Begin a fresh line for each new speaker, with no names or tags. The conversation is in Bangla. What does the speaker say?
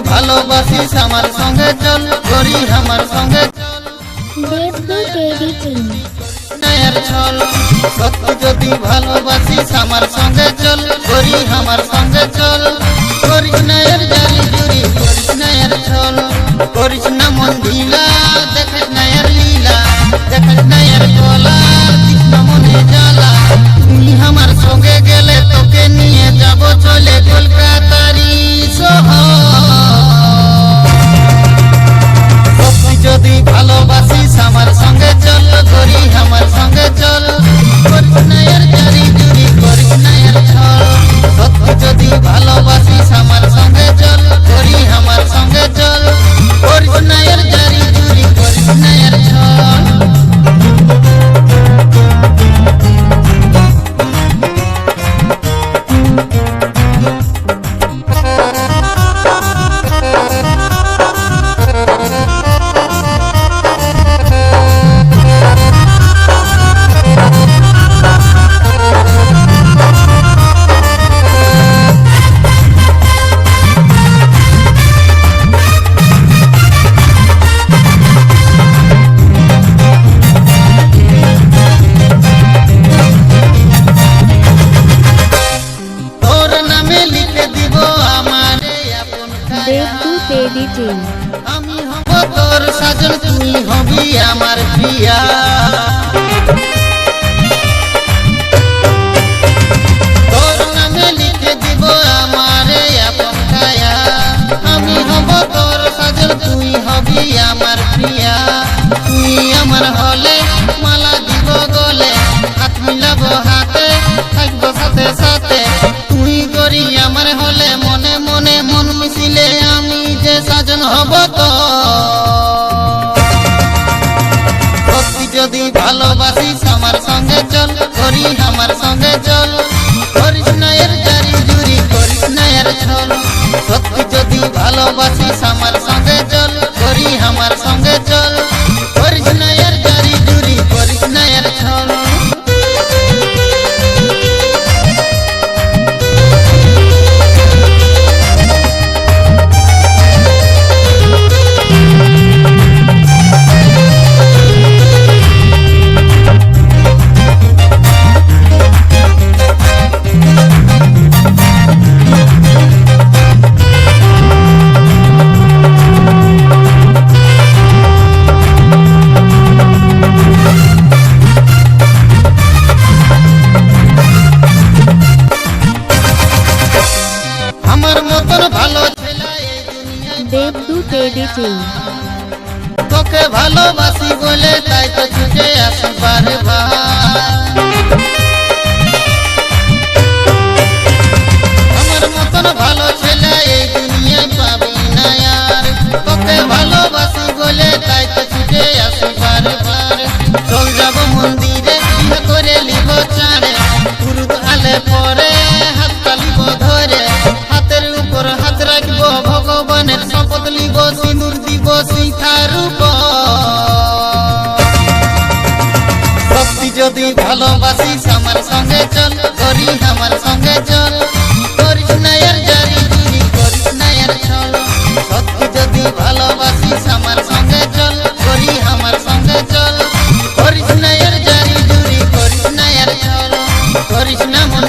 ভালোবাসিস আমার সঙ্গে চল করি আমার সঙ্গে চল
দেবদূত এডিটিং
নায়ের ছল সত্যি যদি ভালোবাসিস আমার সঙ্গে চল করি আমার সঙ্গে চল করিস নায়ের জারি জুরি করিস নায়ের ছল করিস না মন ঢিলা দেখিস নায়ের লীলা দেখিস নায়ের গলা দিস না মনে জ্বালা তুই আমার সঙ্গে গেলে তোকে নিয়ে যাব চলে কলকাতারি শহর যদি ভালোবাসিস আমার সঙ্গে চল করি আমার সঙ্গে চল করিস নায়ের জারি জুরি করিস নায়ের ছল সত্যি যদি ভালোবাসিস আমার সঙ্গে চল করি আমার সঙ্গে চল করিস নায়ের জারি জুরি করিস নায়ের ছল
দেবদূত এডিটিং
আমি হব তোর সাজন তুই হবি আমার প্রিয়া তোর নামে লিখে দিব আমার আপন কায়া আমি হব তোর সাজন তুই হবি আমার প্রিয়া তুই আমার হলে মালা দিব গলে হাত মিলাবো হাতে থাকবো সাথে সাথে তুই করি আমার হলে মনে মনে মন মিশিলে আমি যে সাজন হব তো সত্যি যদি ভালোবাসিস আমার সঙ্গে চল করি আমার সঙ্গে চল করিস নায়ের জারি জুরি করিস নায়ের ছল সত্যি যদি ভালোবাসিস আমার সঙ্গে চল করি আমার সঙ্গে চল করিস নায়ের জারি জুরি করিস নায়ের ছল আমার মতন ভালো ছেলে এই দুনিয়ায়
দেবদূত এডিটিং
তোকে ভালোবাসি বলে তাই তো ছুটে আসি বারে আমার মতন ভালো ছেলে এই দুনিয়ায় পাবি না আর তোকে ভালোবাসি বলে তাই তো ছুটে আসি বারে চল যাব মন্দিরে বিয়ে করে লিব চাঁড়ে পুরুত আলে পরে হাত তালিব ধরে হাতের উপর হাত রাখবো ভগবানের শপথ লিব সিঁদুর দিব শিখার উপর সত্যি যদি ভালোবাসিস আমার সঙ্গে চল করি আমার সঙ্গে চল করিস নায়ের জারি জুরি করিস নায়ের ছল সত্যি যদি ভালোবাসিস আমার সঙ্গে চল করি আমার সঙ্গে চল করিস নায়ের জারি জুরি করিস নায়ের ছল করিস না মন